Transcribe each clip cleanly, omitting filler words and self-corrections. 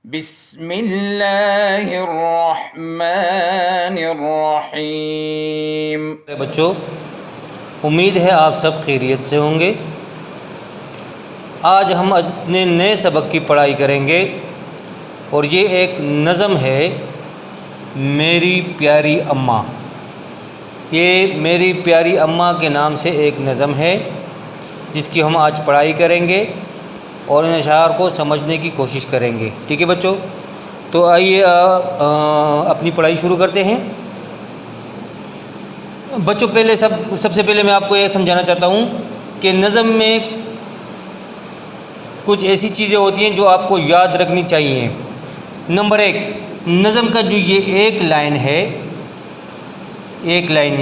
بسم اللہ الرحمن الرحیم۔ بچوں، امید ہے آپ سب خیریت سے ہوں گے۔ آج ہم اپنے نئے سبق کی پڑھائی کریں گے اور یہ ایک نظم ہے، میری پیاری اماں۔ یہ میری پیاری اماں کے نام سے ایک نظم ہے جس کی ہم آج پڑھائی کریں گے اور ان اشعار کو سمجھنے کی کوشش کریں گے۔ ٹھیک ہے بچوں، تو آئیے اپنی پڑھائی شروع کرتے ہیں۔ بچوں، سب سے پہلے میں آپ کو یہ سمجھانا چاہتا ہوں کہ نظم میں کچھ ایسی چیزیں ہوتی ہیں جو آپ کو یاد رکھنی چاہیے۔ نمبر 1، نظم کا جو یہ ایک لائن ہے، ایک لائن،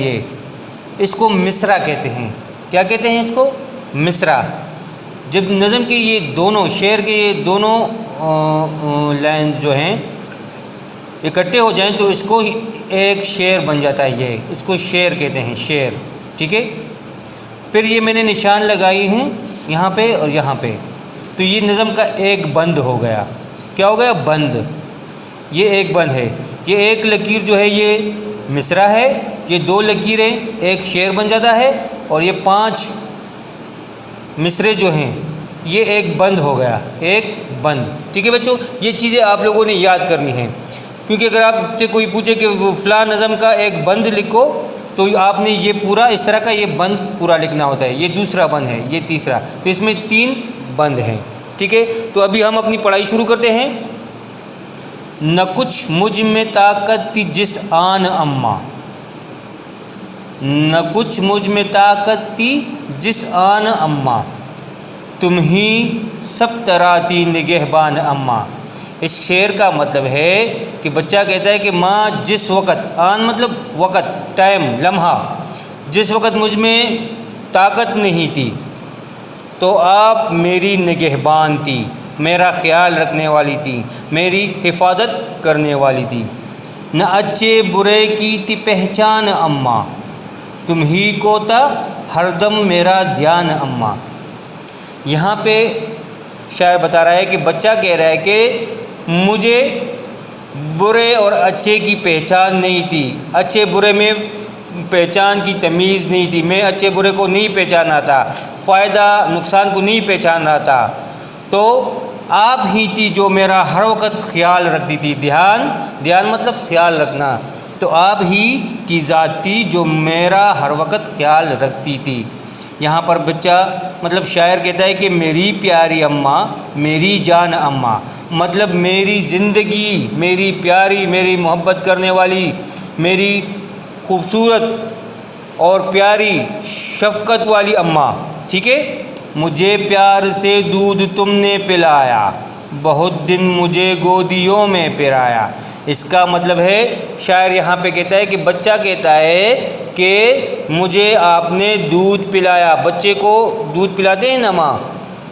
اس کو مصرع کہتے ہیں۔ کیا کہتے ہیں اس کو؟ مصرع۔ جب نظم کے یہ دونوں شعر کے یہ دونوں لائن جو ہیں اکٹھے ہو جائیں تو اس کو ایک شعر بن جاتا ہے۔ اس کو شعر کہتے ہیں، شعر۔ ٹھیک ہے، پھر یہ میں نے نشان لگائی ہیں یہاں پہ اور یہاں پہ، تو یہ نظم کا ایک بند ہو گیا۔ کیا ہو گیا؟ بند۔ یہ ایک بند ہے۔ یہ ایک لکیر جو ہے یہ مصرع ہے، یہ 2 لکیریں ایک شعر بن جاتا ہے، اور یہ 5 مصرے جو ہیں یہ ایک بند ہو گیا، ایک بند۔ ٹھیک ہے بچوں، یہ چیزیں آپ لوگوں نے یاد کرنی ہیں، کیونکہ اگر آپ سے کوئی پوچھے کہ فلاں نظم کا ایک بند لکھو تو آپ نے یہ پورا اس طرح کا یہ بند پورا لکھنا ہوتا ہے۔ یہ دوسرا بند ہے، یہ تیسرا، تو اس میں 3 بند ہیں۔ ٹھیک ہے، تو ابھی ہم اپنی پڑھائی شروع کرتے ہیں۔ نہ کچھ مجھ میں طاقت تھی جس آن اماں، نہ کچھ مجھ میں طاقت تھی جس آن اماں، تم ہی سب طرح تھی نگہبان اماں۔ اس شعر کا مطلب ہے کہ بچہ کہتا ہے کہ ماں جس وقت، آن مطلب وقت، ٹائم، لمحہ، جس وقت مجھ میں طاقت نہیں تھی تو آپ میری نگہبان تھی، میرا خیال رکھنے والی تھی، میری حفاظت کرنے والی تھی۔ نہ اچھے برے کی تھی پہچان اماں، تم ہی کو تھا ہر دم میرا دھیان اماں۔ یہاں پہ شاعر بتا رہا ہے کہ بچہ کہہ رہا ہے کہ مجھے برے اور اچھے کی پہچان نہیں تھی، اچھے برے میں پہچان کی تمیز نہیں تھی، میں اچھے برے کو نہیں پہچان رہا تھا، فائدہ نقصان کو نہیں پہچان رہا تھا، تو آپ ہی تھی جو میرا ہر وقت خیال رکھتی تھی۔ دھیان مطلب خیال رکھنا، تو آپ ہی کی ذات تھی جو میرا ہر وقت خیال رکھتی تھی۔ یہاں پر بچہ مطلب شاعر کہتا ہے کہ میری پیاری اماں، میری جان اماں، مطلب میری زندگی، میری پیاری، میری محبت کرنے والی، میری خوبصورت اور پیاری شفقت والی اماں۔ ٹھیک ہے، مجھے پیار سے دودھ تم نے پلایا، بہت دن مجھے گودیوں میں پرایا۔ اس کا مطلب ہے شاعر یہاں پہ کہتا ہے کہ بچہ کہتا ہے کہ مجھے آپ نے دودھ پلایا۔ بچے کو دودھ پلاتے ہیں نا ماں،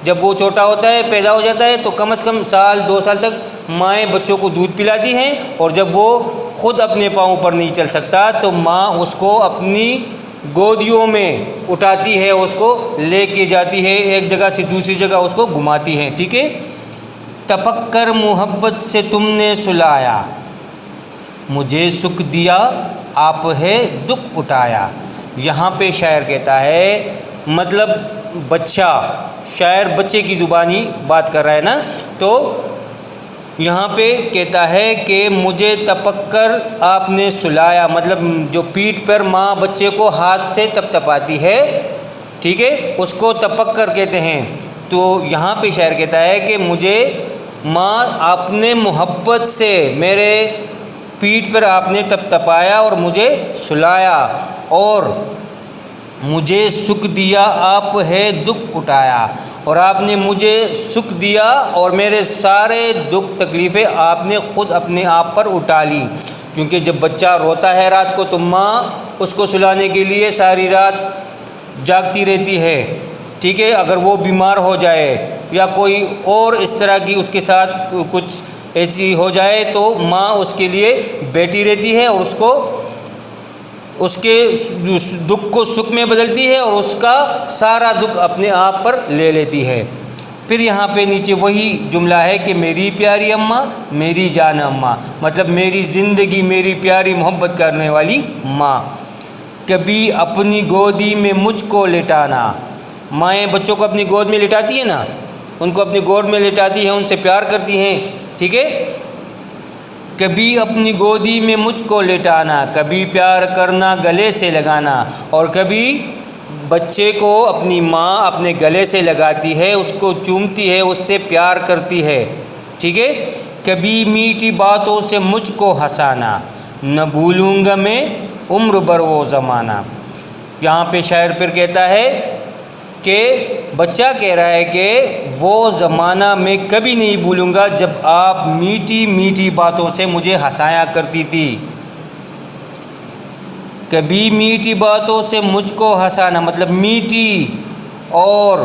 جب وہ چھوٹا ہوتا ہے، پیدا ہو جاتا ہے، تو کم از کم 1-2 سال تک مائیں بچوں کو دودھ پلاتی ہیں، اور جب وہ خود اپنے پاؤں پر نہیں چل سکتا تو ماں اس کو اپنی گودیوں میں اٹھاتی ہے، اس کو لے کے جاتی ہے، ایک جگہ سے دوسری جگہ اس کو گھماتی ہے۔ ٹھیک ہے، ٹپک کر محبت سے تم نے سلایا، مجھے سکھ دیا آپ ہے دکھ اٹھایا۔ یہاں پہ شاعر کہتا ہے، مطلب بچہ، شاعر بچے کی زبانی بات کر رہا ہے نا، تو یہاں پہ کہتا ہے کہ مجھے تپک کر آپ نے سلایا، مطلب جو پیٹھ پر ماں بچے کو ہاتھ سے تپتپاتی ہے، ٹھیک ہے، اس کو تپک کر کہتے ہیں۔ تو یہاں پہ شاعر کہتا ہے کہ مجھے ماں آپ نے محبت سے میرے پیٹھ پر آپ نے تپتپایا اور مجھے سلایا، اور مجھے سکھ دیا آپ ہے دکھ اٹھایا، اور آپ نے مجھے سکھ دیا اور میرے سارے دکھ تکلیفیں آپ نے خود اپنے آپ پر اٹھا لی۔ کیونکہ جب بچہ روتا ہے رات کو تو ماں اس کو سلانے کے لیے ساری رات جاگتی رہتی ہے۔ ٹھیک ہے، اگر وہ بیمار ہو جائے یا کوئی اور اس طرح کی اس کے ساتھ کچھ ایسی ہو جائے تو ماں اس کے لیے بیٹھی رہتی ہے، اور اس کے دکھ کو سکھ میں بدلتی ہے، اور اس کا سارا دکھ اپنے آپ پر لے لیتی ہے۔ پھر یہاں پہ نیچے وہی جملہ ہے کہ میری پیاری اماں، میری جان اماں، مطلب میری زندگی، میری پیاری محبت کرنے والی ماں۔ کبھی اپنی گودی میں مجھ کو لٹانا، مائیں بچوں کو اپنی گود میں لٹاتی ہیں نا، ان کو اپنی گود میں لٹاتی ہیں، ان سے پیار کرتی ہیں، ٹھیک ہے۔ کبھی اپنی گودی میں مجھ کو لٹانا، کبھی پیار کرنا گلے سے لگانا، اور کبھی بچے کو اپنی ماں اپنے گلے سے لگاتی ہے، اس کو چومتی ہے، اس سے پیار کرتی ہے، ٹھیک ہے۔ کبھی میٹھی باتوں سے مجھ کو ہنسانا، نہ بھولوں گا میں عمر بھر وہ زمانہ۔ یہاں پہ شاعر پھر کہتا ہے کہ بچہ کہہ رہا ہے کہ وہ زمانہ میں کبھی نہیں بھولوں گا جب آپ میٹھی میٹھی باتوں سے مجھے ہنسایا کرتی تھی۔ کبھی میٹھی باتوں سے مجھ کو ہنسانا، مطلب میٹھی اور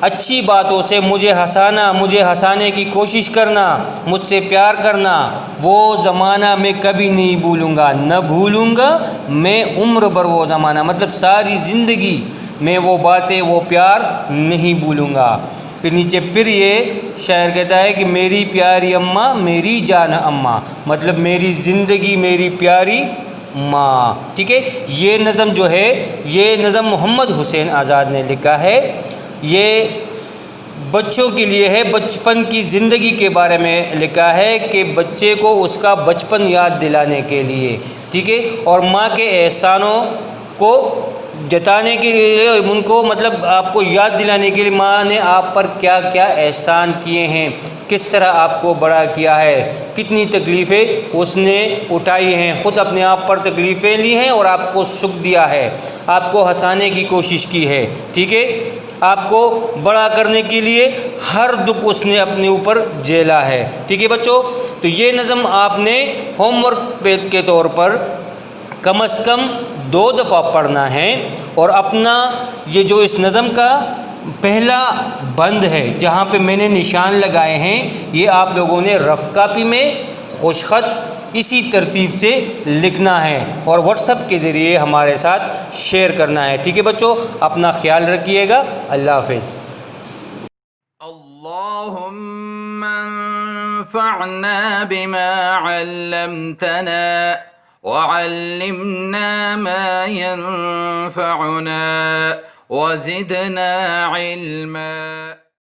اچھی باتوں سے مجھے ہنسانا، مجھے ہنسانے کی کوشش کرنا، مجھ سے پیار کرنا، وہ زمانہ میں کبھی نہیں بھولوں گا، نہ بھولوں گا میں عمر بھر وہ زمانہ، مطلب ساری زندگی میں وہ باتیں، وہ پیار نہیں بھولوں گا۔ پھر نیچے پھر یہ شاعر کہتا ہے کہ میری پیاری اماں، میری جان اماں، مطلب میری زندگی، میری پیاری ماں، ٹھیک ہے۔ یہ نظم جو ہے، یہ نظم محمد حسین آزاد نے لکھا ہے، یہ بچوں کے لیے ہے، بچپن کی زندگی کے بارے میں لکھا ہے کہ بچے کو اس کا بچپن یاد دلانے کے لیے، ٹھیک ہے، اور ماں کے احسانوں کو جتانے کے لیے، ان کو مطلب آپ کو یاد دلانے کے لیے ماں نے آپ پر کیا کیا احسان کیے ہیں، کس طرح آپ کو بڑا کیا ہے، کتنی تکلیفیں اس نے اٹھائی ہیں، خود اپنے آپ پر تکلیفیں لی ہیں اور آپ کو سکھ دیا ہے، آپ کو ہنسانے کی کوشش کی ہے، ٹھیک ہے، آپ کو بڑا کرنے کے لیے ہر دکھ اس نے اپنے اوپر جھیلا ہے، ٹھیک ہے بچوں۔ تو یہ نظم آپ نے ہوم ورک کے طور پر کم از کم 2 دفعہ پڑھنا ہے، اور اپنا یہ جو اس نظم کا پہلا بند ہے جہاں پہ میں نے نشان لگائے ہیں، یہ آپ لوگوں نے رف کاپی میں خوش خط اسی ترتیب سے لکھنا ہے اور واٹس ایپ کے ذریعے ہمارے ساتھ شیئر کرنا ہے، ٹھیک ہے بچوں۔ اپنا خیال رکھیے گا، اللہ حافظ۔ اللهم انفعنا بما علمتنا وعلمنا ما ينفعنا وزدنا علما۔